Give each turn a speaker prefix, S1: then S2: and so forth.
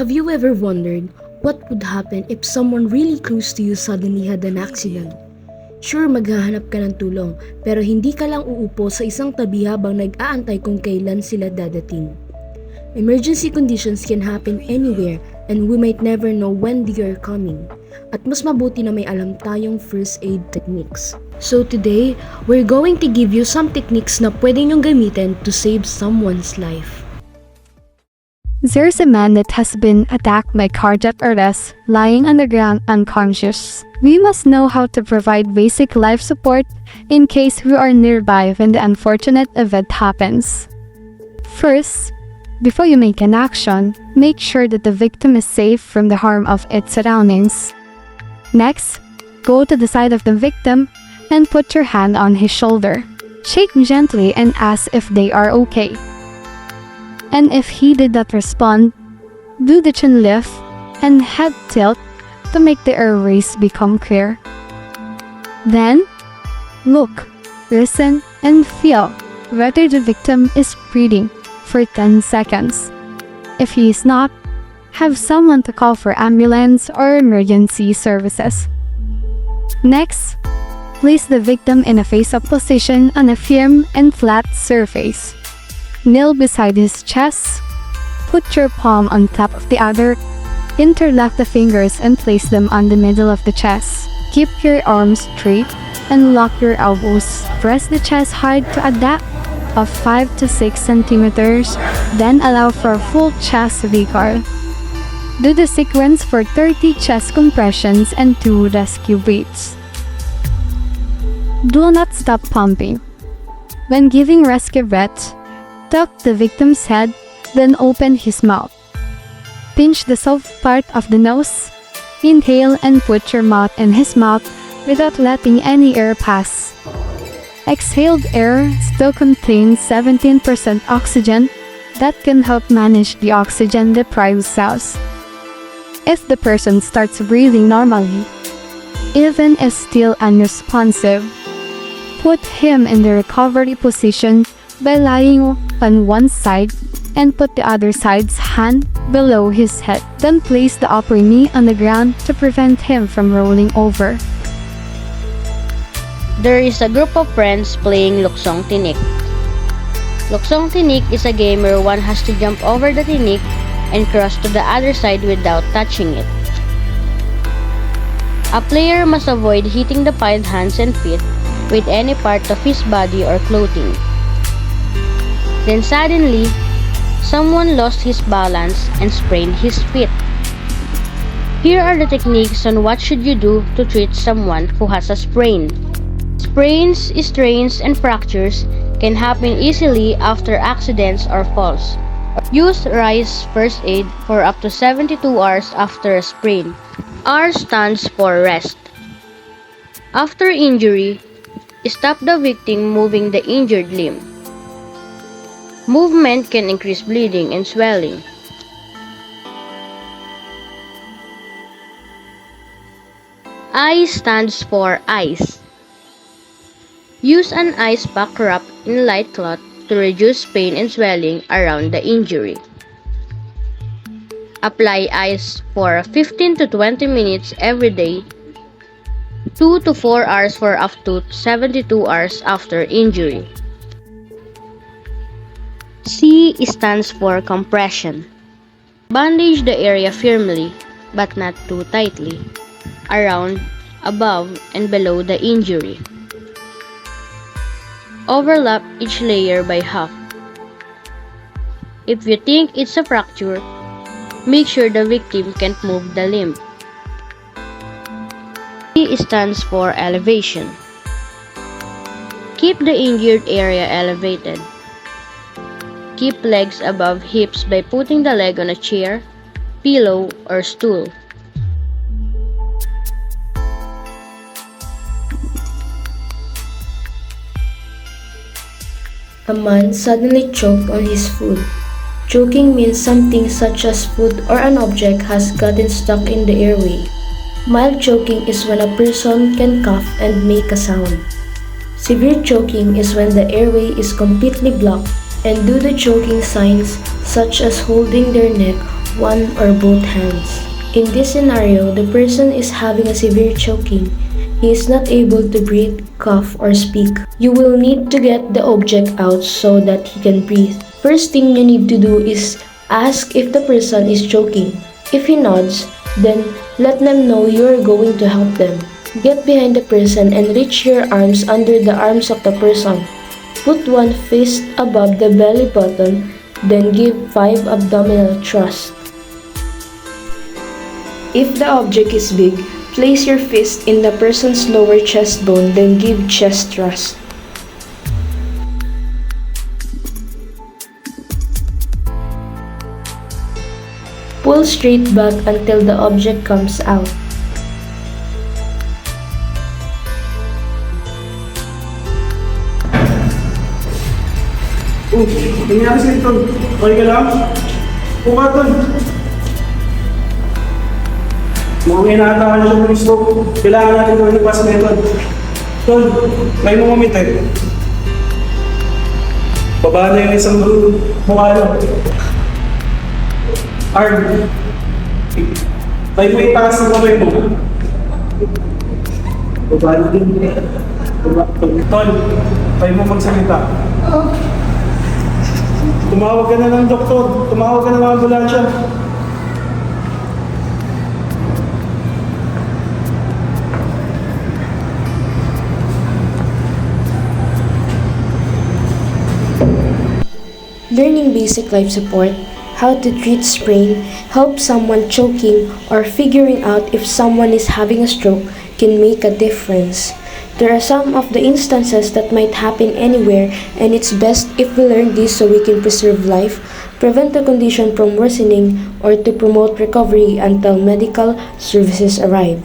S1: Have you ever wondered what would happen if someone really close to you suddenly had an accident? Sure, maghahanap ka ng tulong, pero hindi ka lang uupo sa isang tabi habang nag-aantay kung kailan sila dadating. Emergency conditions can happen anywhere and we might never know when they are coming. At mas mabuti na may alam tayong first aid techniques. So today, we're going to give you some techniques na pwede nyong gamitin to save someone's life.
S2: There's a man that has been attacked by cardiac arrest, lying on the ground unconscious. We must know how to provide basic life support in case we are nearby when the unfortunate event happens. First, before you make an action, make sure that the victim is safe from the harm of its surroundings. Next, go to the side of the victim and put your hand on his shoulder. Shake gently and ask if they are okay. And if he did not respond, do the chin lift and head tilt to make the airways become clear. Then, look, listen, and feel whether the victim is breathing for 10 seconds. If he is not, have someone to call for ambulance or emergency services. Next, place the victim in a face-up position on a firm and flat surface. Kneel beside his chest, put your palm on top of the other, interlock the fingers and place them on the middle of the chest. Keep your arms straight and lock your elbows. Press the chest hard to a depth of 5 to 6 centimeters, then allow for a full chest recoil. Do the sequence for 30 chest compressions and 2 rescue breaths. Do not stop pumping. When giving rescue breaths, tuck the victim's head, then open his mouth. Pinch the soft part of the nose. Inhale and put your mouth in his mouth without letting any air pass. Exhaled air still contains 17% oxygen that can help manage the oxygen-deprived cells. If the person starts breathing normally, even if still unresponsive, put him in the recovery position by lying on one side and put the other side's hand below his head. Then place the upper knee on the ground to prevent him from rolling over.
S3: There is a group of friends playing luksong tinik. Luksong tinik is a game where one has to jump over the tinik and cross to the other side without touching it. A player must avoid hitting the piled hands and feet with any part of his body or clothing. Then suddenly, someone lost his balance and sprained his feet. Here are the techniques on what should you do to treat someone who has a sprain. Sprains, strains, and fractures can happen easily after accidents or falls. Use RICE first aid for up to 72 hours after a sprain. R stands for rest. After injury, stop the victim moving the injured limb. Movement can increase bleeding and swelling. I stands for ice. Use an ice pack wrapped in light cloth to reduce pain and swelling around the injury. Apply ice for 15 to 20 minutes every day, 2 to 4 hours for up to 72 hours after injury. C stands for compression. Bandage the area firmly, but not too tightly, around, above, and below the injury. Overlap each layer by half. If you think it's a fracture, make sure the victim can't move the limb. E stands for elevation. Keep the injured area elevated. Keep legs above hips by putting the leg on a chair, pillow, or stool.
S1: A man suddenly choked on his food. Choking means something such as food or an object has gotten stuck in the airway. Mild choking is when a person can cough and make a sound. Severe choking is when the airway is completely blocked and do the choking signs such as holding their neck one or both hands. In this scenario, the person is having a severe choking. He is not able to breathe, cough, or speak. You will need to get the object out so that he can breathe. First thing you need to do is ask if the person is choking. If he nods, then let them know you are going to help them. Get behind the person and reach your arms under the arms of the person. Put one fist above the belly button, then give 5 abdominal thrusts. If the object is big, place your fist in the person's lower chest bone, then give chest thrust. Pull straight back until the object comes out.
S4: Nangyari sa'yo, Tol. Okay ka lang? Buka, Tol. Mukhang inaatakan siya ng stroke. Kailangan natin gawin yung pass method. Tol, may mga moment eh. Baba na yung isang mukha nyo. Arm. Tayo mo itaas ng kamay mo. Baba na din. Tol, tayo mo magsalita. Tumawag ka na ng doktor. Tumawag ka na ng ambulansya.
S1: Learning basic life support, how to treat sprain, help someone choking, or figuring out if someone is having a stroke can make a difference. There are some of the instances that might happen anywhere, and it's best if we learn this so we can preserve life, prevent the condition from worsening, or to promote recovery until medical services arrive.